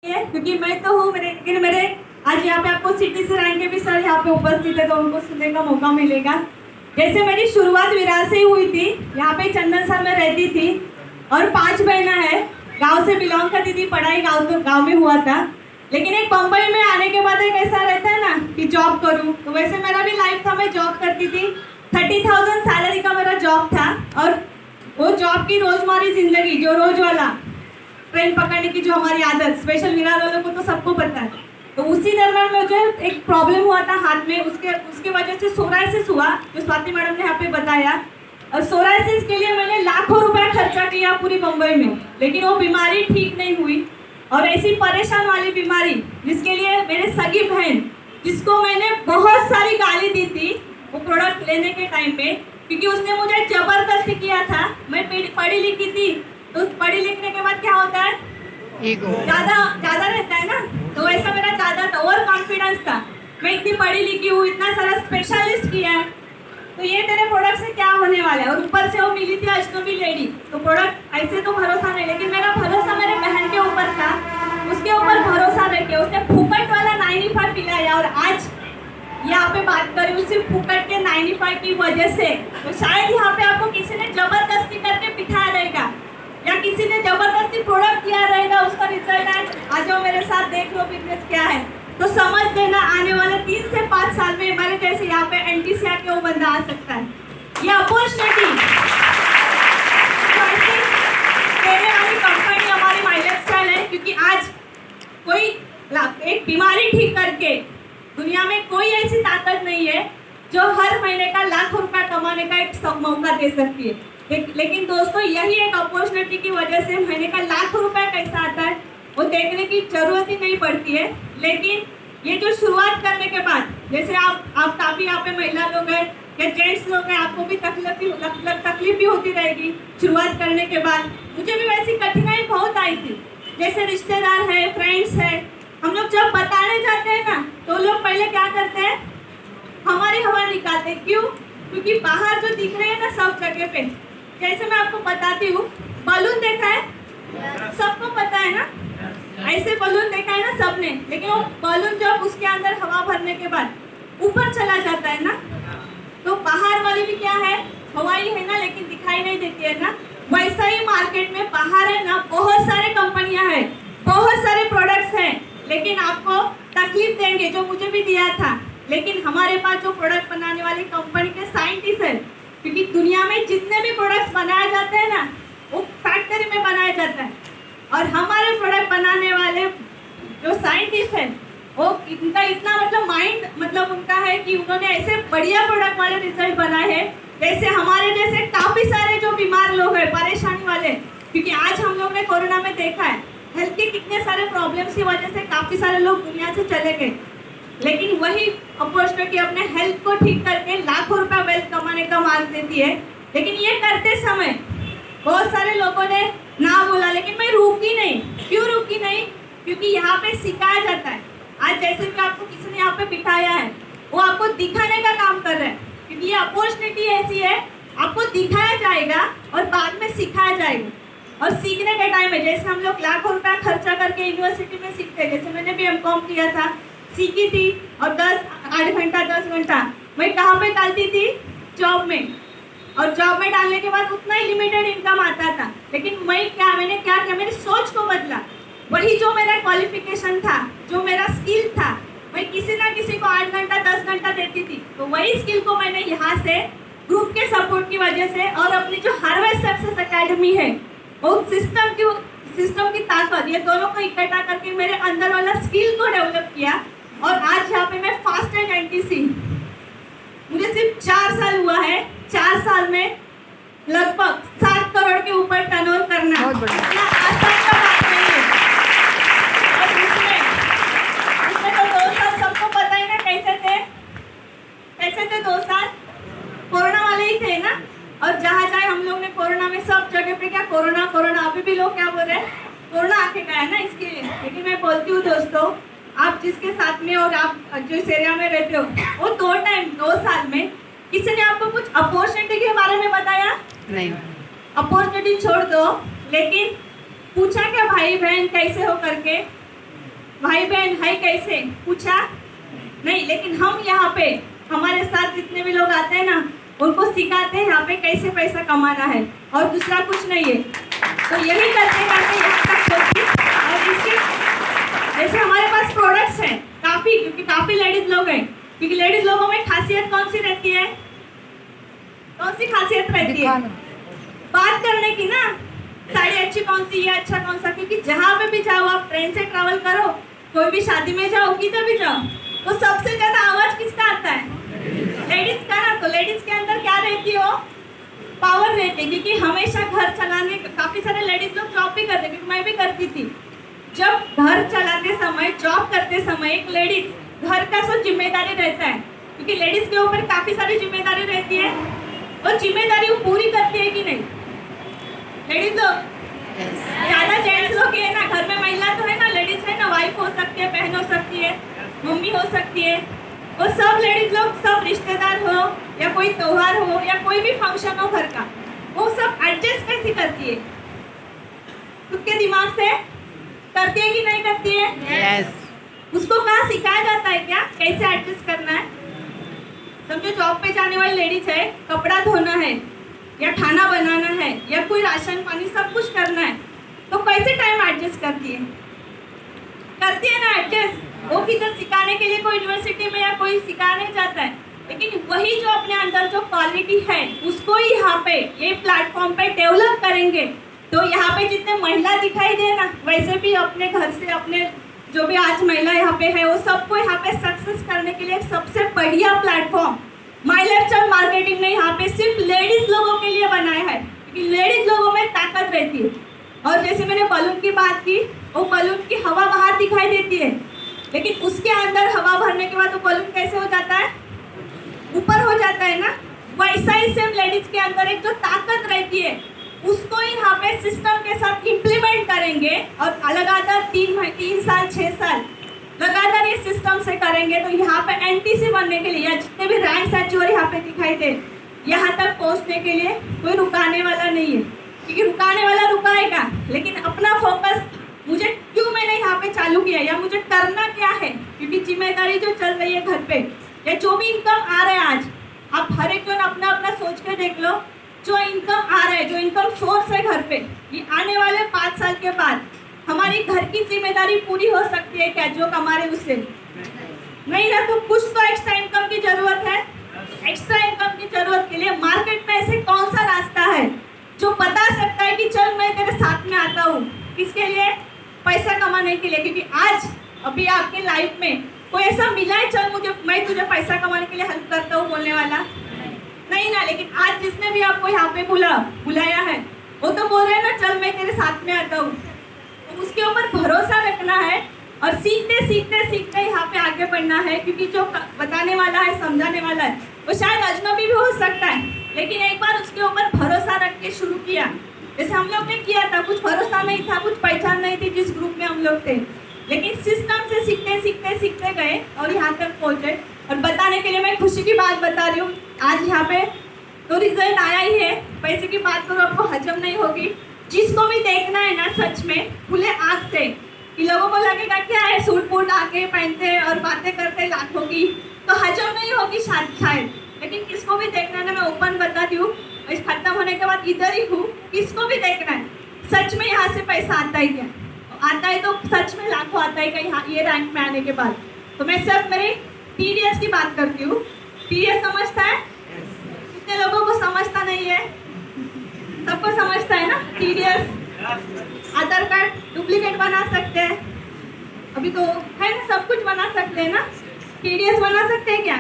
क्योंकि मैं तो हूँ लेकिन मेरे आज यहाँ पे आपको सिटी से रैंक के भी सर यहाँ पे उपस्थित है तो उनको सुनने का मौका मिलेगा। जैसे मेरी शुरुआत विरार से ही हुई थी, यहाँ पे चंदन सर में रहती थी और 5 बहना है, गांव से बिलोंग करती थी, पढ़ाई गांव में हुआ था। लेकिन एक बम्बई में आने के बाद एक ऐसा रहता है ना कि जॉब करूँ, तो वैसे मेरा भी लाइफ था, मैं जॉब करती थी। 30,000 सैलरी का मेरा जॉब था और वो जॉब की रोजमर्रा जिंदगी जो रोज वाला ट्रेन पकड़ने की जो हमारी आदत, स्पेशल विरार वालों को तो सबको पता है। तो उसी दरम्यान मुझे एक प्रॉब्लम हुआ था हाथ में, उसके वजह से सोराइसिस हुआ, जो स्वाति मैडम ने यहाँ पे बताया। और सोराइसिस के लिए मैंने लाखों रुपया खर्चा किया पूरी मुंबई में, लेकिन वो बीमारी ठीक नहीं हुई। और ऐसी परेशान वाली बीमारी जिसके लिए मेरे सगी बहन, जिसको मैंने बहुत सारी गाली दी थी वो प्रोडक्ट लेने के टाइम पे, क्योंकि उसने मुझे जबरदस्ती किया था। मैं पढ़ी लिखी थी, तो पढ़ी लिखने के बाद क्या होता है, ज्यादा रहता है ना, तो ऐसा मेरा ज्यादा था, ओवर कॉन्फिडेंस था। मैं इतनी पढ़ी लिखी हूँ, इतना सारा स्पेशलिस्ट किया है, तो ये तेरे प्रोडक्ट से क्या होने वाला है। और ऊपर से वो मिली थी अजनबी लेडी, तो प्रोडक्ट ऐसे तो भरोसा नहीं, लेकिन मेरा भरोसा मेरे बहन के ऊपर था, उसके ऊपर भरोसा रखे उसने फुकट वाला 95 पिलाया। और आज यहाँ पे बात करें उसी फुकट के 95 की वजह से, तो शायद यहाँ पे आपको किसी ने जबरदस्ती करके बिठाया रहेगा या किसी ने जबरदस्ती प्रोडक्ट किया रहेगा, उसका रिजल्ट है। आ जाओ मेरे साथ, देख लो बिजनेस क्या है, तो समझ देना आने वाले 3 से 5 साल में हमारे जैसे यहाँ पे एंटीसिया के वो बंदा आ सकता है। ये अपॉर्चुनिटी देने वाली कंपनी हमारी माइलेजस्टाइल है, क्योंकि आज कोई एक बीमारी ठीक करके दुनिया में कोई ऐसी ताकत नहीं है जो हर महीने का लाखों रुपया कमाने का एक मौका दे सकती है। लेकिन दोस्तों, यही एक अपॉर्चुनिटी की वजह से महीने का लाखों रुपया कैसा आता है वो देखने की जरूरत ही नहीं पड़ती है। लेकिन ये जो शुरुआत करने के बाद, जैसे आप काफ़ी यहाँ पे महिला लोग हैं या जेंट्स लोग हैं, आपको भी तकलीफ भी होती रहेगी शुरुआत करने के बाद। मुझे भी वैसी कठिनाई बहुत आई थी, जैसे रिश्तेदार है, फ्रेंड्स है, हम लोग जब बताने जाते हैं ना तो लोग पहले क्या करते हैं, हमारी हवा निकालते। क्यों? क्योंकि बाहर जो दिख रहे हैं ना सब जगह पे, जैसे मैं आपको बताती हूँ, बलून देखा है, सबको पता है ना, ऐसे बलून देखा है ना सबने, लेकिन वो बलून जब उसके अंदर हवा भरने के बाद ऊपर चला जाता है ना, तो बाहर वाली भी क्या है, हवा ही है ना, लेकिन दिखाई नहीं देती है ना। वैसा ही मार्केट में बाहर है ना, बहुत सारे कंपनियां हैं, बहुत सारे प्रोडक्ट्स हैं, लेकिन आपको तकलीफ देंगे, जो मुझे भी दिया था। लेकिन हमारे पास जो प्रोडक्ट बनाने वाली कंपनी के साइंटिस्ट हैं, क्योंकि दुनिया में जितने भी प्रोडक्ट्स बनाए जाते हैं ना वो फैक्ट्री में बनाया जाता है, और हमारे प्रोडक्ट बनाने वाले जो साइंटिस्ट हैं वो इनका इतना मतलब उनका है कि उन्होंने ऐसे बढ़िया प्रोडक्ट वाले रिजल्ट बनाए हैं। जैसे हमारे जैसे काफ़ी सारे जो बीमार लोग हैं, परेशानी वाले, क्योंकि आज हम लोग ने कोरोना में देखा है हेल्थ के कितने सारे प्रॉब्लम्स की वजह से काफ़ी सारे लोग दुनिया से चले गए, लेकिन वही अपॉर्चुनिटी अपने हेल्थ को ठीक करके लाखों रुपया वेल्थ कमाने का मार्ग देती है। लेकिन ये करते समय बहुत सारे लोगों ने ना बोला, लेकिन मैं रुकी नहीं। क्यों रुकी नहीं? क्योंकि यहाँ पे सिखाया जाता है। आज जैसे कि आपको किसी ने यहाँ पे बिठाया है, वो आपको दिखाने का काम कर रहा है, क्योंकि ये अपॉर्चुनिटी ऐसी है, आपको दिखाया जाएगा और बाद में सिखाया जाएगा। और सीखने के टाइम में जैसे हम लोग लाखों रुपया खर्चा करके यूनिवर्सिटी में सीखते हैं, जैसे मैंने भी M.Com किया था, सीखी थी, और 8 घंटा 10 घंटा मैं कहाँ पे डालती थी, जॉब में, और जॉब में डालने के बाद उतना ही लिमिटेड इनकम आता था। लेकिन मैंने क्या किया, मेरी सोच को बदला। वही जो मेरा क्वालिफिकेशन था, जो मेरा स्किल था, मैं किसी ना किसी को 8 घंटा 10 घंटा देती थी, तो वही स्किल को मैंने यहाँ से ग्रुप के सपोर्ट की वजह से और अपनी जो हार्वेस्ट सक्सेस एकेडमी है, वो सिस्टम की ताकत, ये दोनों को इकट्ठा करके मेरे अंदर वाला स्किल को डेवलप किया। और आज यहाँ पे मैं फास्ट एंड एंटीसी, मुझे सिर्फ 4 साल हुआ है, 4 साल में लगभग 7 करोड़ के ऊपर टर्नओवर करना इतना आसान का बात नहीं है। और उसमें तो 2 साल सबको पता ही ना कैसे थे 2 साल कोरोना वाले ही थे ना। और जहाँ जाए हम लोग ने कोरोना में सब जगह पे क्या कोरोना, अभी भी लोग क्या बोल रहे हैं, कोरोना आके गया है ना इसके लिए। लेकिन मैं बोलती हूँ दोस्तों, आप जिसके साथ में और आप जिस एरिया में रहते हो, वो 2 साल में किसी ने आपको कुछ अपॉर्चुनिटी के बारे में बताया नहीं। अपॉर्चुनिटी छोड़ दो, लेकिन पूछा क्या भाई बहन कैसे हो करके, भाई बहन है कैसे पूछा नहीं, लेकिन हम यहाँ पे हमारे साथ जितने भी लोग आते हैं ना उनको सिखाते हैं यहाँ पे कैसे पैसा कमाना है और दूसरा कुछ नहीं है। तो यही करते करते यहाँ तक पहुंची। और इसके जैसे हमारे पास प्रोडक्ट्स हैं काफ़ी, क्योंकि काफ़ी लेडीज लोग हैं, क्योंकि लेडीज लोगों में खासियत कौन सी रहती है, कौन सी खासियत रहती है, बात करने की ना, साड़ी अच्छी कौन सी, ये अच्छा कौन सा, क्योंकि जहाँ पे भी जाओ आप ट्रेन से ट्रैवल करो, कोई भी शादी में जाओ, किधर भी जाओ, तो सबसे ज्यादा आवाज किसका आता है, लेडीज का ना। तो लेडीज के अंदर क्या रहती हो, पावर रहती है, क्योंकि हमेशा घर चलाने, काफी सारे लेडीज लोग जॉब भी करते, क्योंकि मैं भी करती थी। जब घर चलाते समय, जॉब करते समय एक लेडीज घर का सब जिम्मेदारी रहता है, क्योंकि लेडीज के ऊपर काफी सारी जिम्मेदारी रहती है, और जिम्मेदारी वो पूरी करती है कि नहीं लेडीज लोग, ज्यादा जेंट्स लोग है ना, घर में महिला तो है ना, लेडीज है ना, वाइफ हो सकती है, बहन हो सकती है, मम्मी हो सकती है, और सब लेडीज लोग, सब रिश्तेदार हो या कोई त्योहार हो या कोई भी फंक्शन हो घर का, वो सब एडजस्ट कैसे करती है, खुद के दिमाग से करती है कि नहीं करती है? Yes. उसको कहाँ सिखाया जाता है क्या कैसे एडजस्ट करना है? समझो जॉब पे जाने वाली लेडीज है, कपड़ा धोना है या खाना बनाना है या कोई राशन पानी सब कुछ करना है, तो कैसे टाइम एडजस्ट करती है? करती है ना एडजस्ट। वो किधर सिखाने के लिए कोई यूनिवर्सिटी में या कोई सिखाने जाता है, लेकिन वही जो अपने अंदर जो क्वालिटी है उसको ही यहाँ पे ये प्लेटफॉर्म पे डेवलप करेंगे, तो यहाँ पे जितने महिला दिखाई दे ना, वैसे भी अपने घर से अपने जो भी आज महिला यहाँ पे है वो सबको यहाँ पे सक्सेस करने के लिए एक सबसे बढ़िया प्लेटफॉर्म माई लाइफस्टाइल मार्केटिंग ने यहाँ पे सिर्फ लेडीज लोगों के लिए बनाया है, क्योंकि लेडीज लोगों में ताकत रहती है। और जैसे मैंने बलून की बात की, वो बलून की हवा बाहर दिखाई देती है, लेकिन उसके अंदर हवा भरने के बाद वो बलून कैसे हो जाता है, ऊपर हो जाता है ना। वैसा ही सेम लेडीज के अंदर एक जो ताकत रहती है उसको ही यहाँ पे सिस्टम के साथ इम्प्लीमेंट करेंगे, और लगातार 3 साल 6 साल लगातार ये सिस्टम से करेंगे, तो यहाँ पे एनटीसी बनने के लिए या जितने भी रैंक्स हैं जो यहाँ पे दिखाई दे, यहाँ तक पहुँचने के लिए कोई रुकाने वाला नहीं है, क्योंकि रुकाने वाला रुकाएगा, लेकिन अपना फोकस मुझे क्यों मैंने यहाँ पे चालू किया या मुझे करना क्या है, क्योंकि जिम्मेदारी जो चल रही है घर पे या जो भी इनकम आ रहा है, आज आप हर एक जन अपना अपना सोच के देख लो, जो इनकम आ रहा है, जो इनकम सोर्स है घर पे, ये आने वाले 5 साल के बाद हमारी घर की जिम्मेदारी पूरी हो सकती है क्या, जो कमा रहे उससे नहीं ना। तो कुछ तो एक्स्ट्रा इनकम की जरूरत है। एक्स्ट्रा इनकम की जरूरत के लिए मार्केट में ऐसे कौन सा रास्ता है जो बता सकता है कि चल मैं तेरे साथ में आता हूँ, किसके लिए, पैसा कमाने के लिए, क्योंकि आज अभी आपके लाइफ में कोई ऐसा मिला है चल मुझे मैं तुझे पैसा कमाने के लिए हेल्प करता हूँ बोलने वाला नहीं ना। लेकिन आज जिसने भी आपको यहाँ पे बुलाया है वो तो बोल रहे हैं ना चल मैं तेरे साथ में आता हूँ, तो उसके ऊपर भरोसा रखना है और सीखते सीखते सीखते यहाँ पे आगे बढ़ना है, क्योंकि जो बताने वाला है समझाने वाला है वो शायद अजनबी भी हो सकता है, लेकिन एक बार उसके ऊपर भरोसा रख के शुरू किया, जैसे हम लोग ने किया था, कुछ भरोसा नहीं था, कुछ पहचान नहीं थी जिस ग्रुप में हम लोग थे, लेकिन सिस्टम से सीखते सीखते सीखते गए और यहाँ तक पहुँचे। और बताने के लिए मैं खुशी की बात बता रही हूँ, आज यहाँ पे तो रिजल्ट आया ही है। पैसे की बात करो आपको हजम नहीं होगी, जिसको भी देखना है ना सच में खुले आँख से, कि लोगों को लगेगा क्या है सूट बूट आके पहनते और बातें करते लाखों की, तो हजम नहीं होगी शायद, लेकिन किसको भी देखना है ना, मैं ओपन बताती हूँ, इस खत्म होने के बाद इधर ही हूँ, किसको भी देखना है सच में यहाँ से पैसा आता है क्या, आता है तो सच में लाखों आता है क्या ये रैंक में आने के बाद। तो मैं सिर्फ मेरे TDS की बात करती हूँ। TDS समझता है, कितने लोगों को समझता नहीं है, सबको समझता है ना। TDS आधार कार्ड डुप्लीकेट बना सकते हैं, अभी तो है ना, सब कुछ बना सकते हैं ना। TDS बना सकते हैं क्या,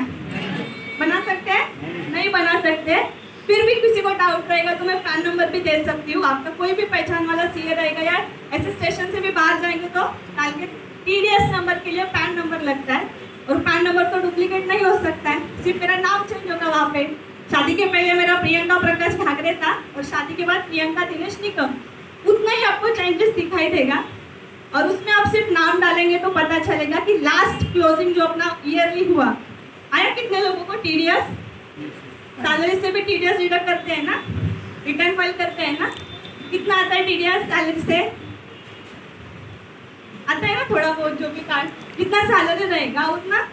बना सकते हैं, नहीं बना सकते। फिर भी किसी को डाउट रहेगा तो मैं पैन नंबर भी दे सकती हूँ, आपका कोई भी पहचान वाला CA रहेगा या ऐसे स्टेशन से भी बाहर जाएंगे तो डाल के TDS नंबर के लिए पैन नंबर लगता है, और पैन नंबर तो डुप्लीकेट नहीं हो सकता है, सिर्फ मेरा नाम चेंज होगा वहाँ पे। शादी के पहले मेरा प्रियंका प्रकाश घागरे था और शादी के बाद प्रियंका दिनेश निकम, उतना ही आपको चेंजेस दिखाई देगा, और उसमें आप सिर्फ नाम डालेंगे तो पता चलेगा कि लास्ट क्लोजिंग जो अपना ईयरली हुआ आया कितने लोगों को TDS, सैलरी से भी TDS डिडक्ट करते हैं ना, रिटर्न फाइल करते हैं ना, कितना आता है TDS सैलरी से, आता है ना थोड़ा बहुत जो भी कार्ड जितना सैलरी रहेगा उतना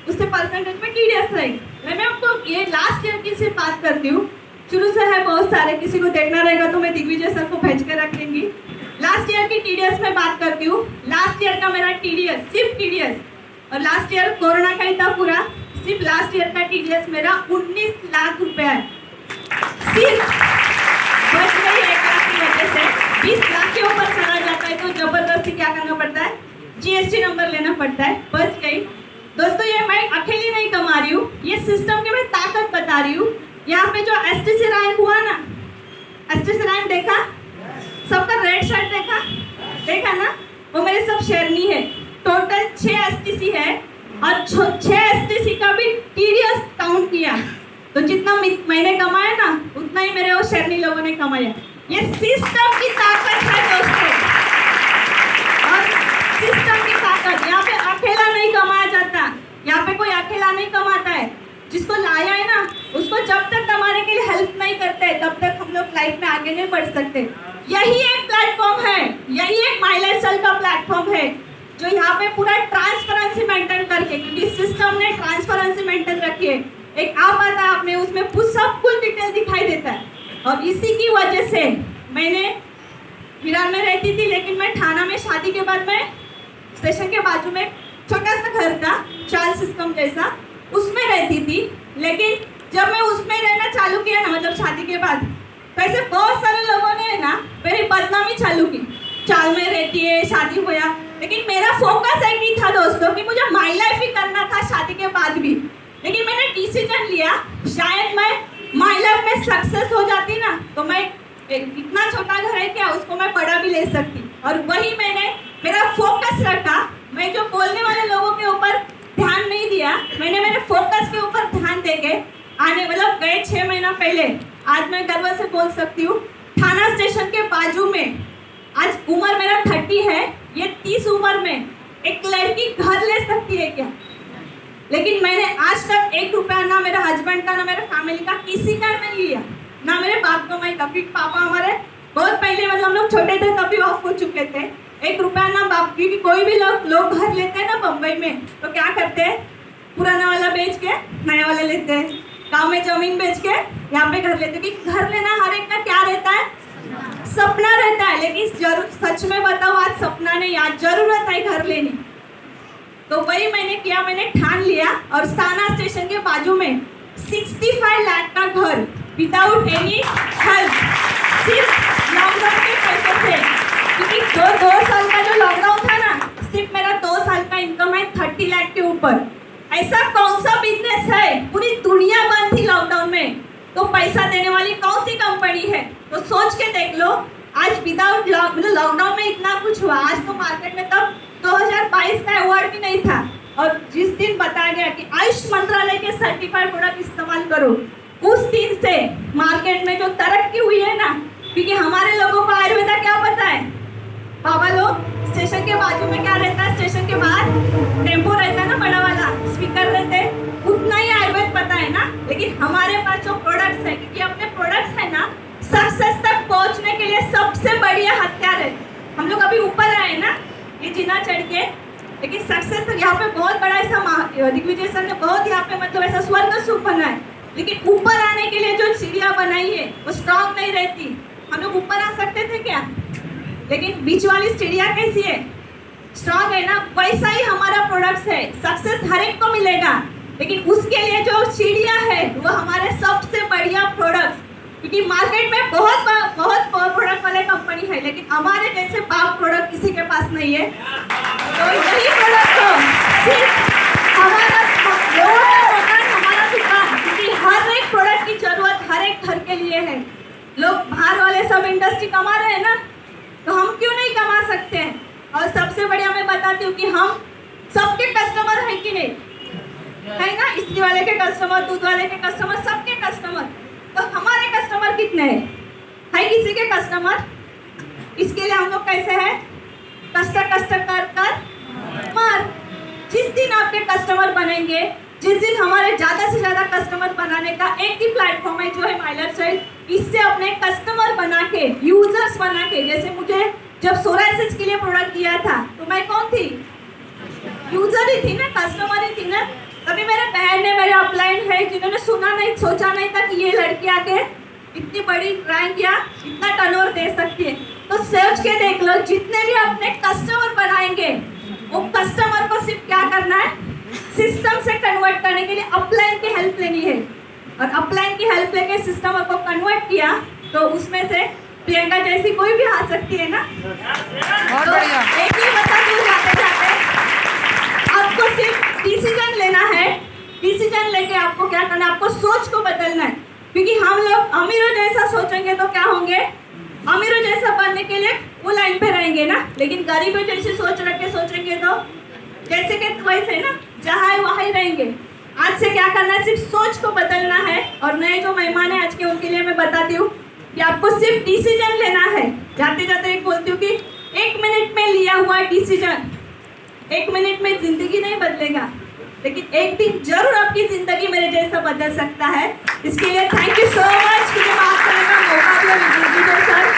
उससे परसेंटेज में टीडीएस रहेगी। मैं आपको ये लास्ट ईयर की सिर्फ बात करती हूँ, शुरू से है बहुत सारे, किसी को देखना रहेगा तो मैं दिग्विजय सर को भेज कर रख लेंगी। लास्ट ईयर की टीडीएस में बात करती हूँ। लास्ट ईयर का मेरा टीडीएस, सिर्फ टीडीएस, और लास्ट ईयर कोरोना का ही था पूरा, सिर्फ लास्ट ईयर का टीडीएस मेरा 19 लाख रुपया है। सिर्फ बच गई 1 लाख की वजह से 20 लाख के ऊपर चला जाता है तो जबरदस्ती क्या करना पड़ता है, जीएसटी नंबर लेना पड़ता है। बच गई दोस्तों, ये मैं अकेली नहीं कमा रही हूँ, ये सिस्टम की मैं ताकत बता रही हूँ। यहाँ पे जो एसटीसी रैंक हुआ ना, एसटीसी रैंक देखा सबका, रेड शर्ट देखा ना, वो मेरे सब शेरनी है। टोटल 6 एसटीसी है और 6 एसटीसी का भी टीडीएस काउंट किया तो जितना मैंने कमाया ना उतना ही मेरे वो शेरनी लोगों ने कमाया। ये सिस्टम की ताकत है दोस्तों, और सिस्टम की ताकत। यहाँ पे अकेला नहीं कमाया जाता, यहाँ पे कोई अकेला नहीं कमाता है। जिसको लाया है ना उसको जब तक कमाने के लिए हेल्प नहीं करते तब तक हम लोग लाइफ में आगे नहीं बढ़ सकते। यही एक प्लेटफॉर्म है, यही एक माई लाइफस्टाइल का प्लेटफॉर्म है जो यहाँ पे पूरा ट्रांसपेरेंसी मेंटेन करके, क्योंकि सिस्टम ने ट्रांसपेरेंसी मेंटेन रखी है। एक ऐप आता है आपने, उसमें सब कुछ डिटेल दिखाई देता है। और इसी की वजह से मैंने विरार में रहती थी, लेकिन मैं ठाणा में शादी के बाद में स्टेशन के बाजू में छोटा सा घर था, चाल सिस्टम जैसा, उसमें रहती थी। लेकिन जब मैं उसमें रहना चालू किया ना, मतलब शादी के बाद, तो ऐसे बहुत सारे लोगों ने ना मेरी बदनामी चालू की, चाल में रहती है, शादी हुआ। लेकिन मेरा फोकस एक ही था दोस्तों कि मुझे माई लाइफ ही करना था शादी के बाद भी। लेकिन मैंने डिसीजन लिया, शायद मैं माई लाइफ में सक्सेस हो जाती ना तो मैं इतना छोटा घर है क्या, उसको मैं बड़ा भी ले सकती। और वही मैंने मेरा फोकस रखा। मैं जो बोलने वाले लोगों के ऊपर ध्यान नहीं दिया, मैंने मेरे फोकस के ऊपर ध्यान देके आने, मतलब गए 6 महीना पहले, आज मैं गर्व से बोल सकती हूँ, थाना स्टेशन के बाजू में, आज उम्र मेरा 30 है, ये 30 उम्र में एक लड़की घर ले सकती है क्या? लेकिन मैंने आज तक 1 रुपया ना मेरे हस्बैंड का, ना मेरे फैमिली का, किसी का नहीं लिया, ना मेरे बाप का मैं कभी, पापा हमारे बहुत पहले, मतलब हम लोग छोटे थे तभी ऑफ हो चुके थे। 1 रुपया ना बाप, क्योंकि कोई भी लोग घर लेते हैं ना बम्बई में तो क्या करते हैं, पुराना वाला बेच के नया वाला लेते हैं, गांव में जमीन बेच के यहाँ पे घर लेते हैं। कि घर लेना हर एक का क्या रहता है, सपना रहता है। लेकिन जरूर सच में बताओ, आज सपना नहीं, आज जरूरत है घर लेने। तो वही मैंने किया, मैंने ठान लिया और साना स्टेशन के बाजू में 65 लाख का घर विदाउट एनी हेल्प, सिर्फ लॉकडाउन के पैसे से। क्योंकि 2 साल का जो लॉकडाउन था ना, सिर्फ मेरा 2 साल का इनकम है 30 लाख के ऊपर। ऐसा कौन सा बिजनेस है, पूरी दुनिया बंद थी लॉकडाउन में, तो पैसा देने वाली कौन सी कंपनी है? तो सोच के देख लो, आज विदाउट लॉकडाउन में इतना कुछ हुआ। आज तो मार्केट में तब 2022 का अवार्ड भी नहीं था, और जिस दिन बताया गया कि आयुष मंत्रालय के सर्टिफाइड प्रोडक्ट इस्तेमाल करो, उस दिन से मार्केट में जो तरक्की हुई है ना, क्योंकि हमारे लोगों को आयुर्वेदा क्या पता है, बाबा लोग स्टेशन के बाजू में क्या रहता है, स्टेशन के बाहर टेम्पो रहता है ना, बड़ा वाला स्पीकर रहते हैं, उतना ही आयुर्वेद पता है ना। लेकिन हमारे पास जो प्रोडक्ट्स है, क्योंकि अपने प्रोडक्ट्स है ना, सक्सेस तक पहुंचने के लिए सबसे बढ़िया हथियार है। हम लोग अभी ऊपर आए ना ये जीना चढ़ के, लेकिन सक्सेस तो यहाँ पे बहुत बड़ा ऐसा दिग्विजय सर ने बहुत यहाँ पे मतलब ऐसा स्वर्ग सुख बना है। लेकिन ऊपर आने के लिए जो सीढ़ियाँ बनाई है वो स्ट्रांग नहीं रहती। हम लोग ऊपर आ सकते थे क्या? लेकिन बीच वाली सीढ़ियाँ कैसी है, स्ट्रांग है ना। वैसा ही हमारा प्रोडक्ट्स है, सक्सेस हर एक को मिलेगा, लेकिन उसके लिए जो सीढ़ियाँ है वो हमारे सबसे बढ़िया प्रोडक्ट्स। क्योंकि मार्केट में बहुत प्रोडक्ट वाले कंपनी है, लेकिन हमारे जैसे बाप प्रोडक्ट किसी के पास नहीं है। तो यही प्रोडक्ट को सिर्फ हमारा दुकान, क्योंकि हर एक प्रोडक्ट की जरूरत हर एक घर के लिए है। लोग बाहर वाले सब इंडस्ट्री कमा रहे हैं ना, तो हम क्यों नहीं कमा सकते हैं? और सबसे बढ़िया मैं बताती हूँ कि हम सबके कस्टमर हैं कि नहीं, है ना? इस्त्री वाले के कस्टमर, दूध वाले के कस्टमर, सबके कस्टमर। तो हमारे कस्टमर कितने हैं? है किसी के कस्टमर? इसके लिए हम लोग कैसे हैं? कष्ट कर मार। जिस दिन आपके कस्टमर बनेंगे, जिस दिन हमारे ज़्यादा से ज़्यादा कस्टमर बनाने का एक ही प्लेटफॉर्म है जो है माई लाइफस्टाइल। इससे अपने कस्टमर बना के, यूजर्स बना के, जैसे मुझे जब सोराइसिस के लिए प्रोडक्ट दिया था तो मैं कौन थी? यूजर ही थी ना, कस्टमर ही थी ना। तभी मेरे बहन ने, मेरे अपलाइन है जिन्होंने सुना नहीं, सोचा नहीं था कि ये लड़की आके इतनी बड़ी ड्राइंग या इतना टर्नओवर दे सकती है। तो सोच के देख लो, जितने भी अपने कस्टमर बनाएंगे वो कस्टमर को सिर्फ क्या करना है, सिस्टम से कन्वर्ट करने के लिए अपलाइन की हेल्प लेनी है। और अपलाइन की हेल्प लेके सिस्टम को कन्वर्ट किया तो उसमें से प्रियंका जैसी कोई भी आ सकती है ना। तो एक ही बता दूं जाते जाते, आपको सिर्फ डिसीजन लेना है। डिसीजन लेके आपको क्या करना है, आपको सोच को बदलना है। क्योंकि हम लोग अमीरों जैसा सोचेंगे तो क्या होंगे, अमीरों जैसा बनने के लिए वो लाइन पे रहेंगे ना। लेकिन गरीबों जैसी सोच रख के सोचेंगे तो जैसे कि वैसे ना, जहाँ है वहाँ ही रहेंगे। आज से क्या करना है, सिर्फ सोच को बदलना है। और नए जो मेहमान है आज के, उनके लिए मैं बताती हूँ कि आपको सिर्फ डिसीजन लेना है। जाते जाते एक बोलती हूँ कि 1 मिनट में लिया हुआ डिसीजन 1 मिनट में जिंदगी नहीं बदलेगा, लेकिन एक दिन जरूर आपकी जिंदगी मेरे जैसा बदल सकता है। इसके लिए थैंक यू सो मच।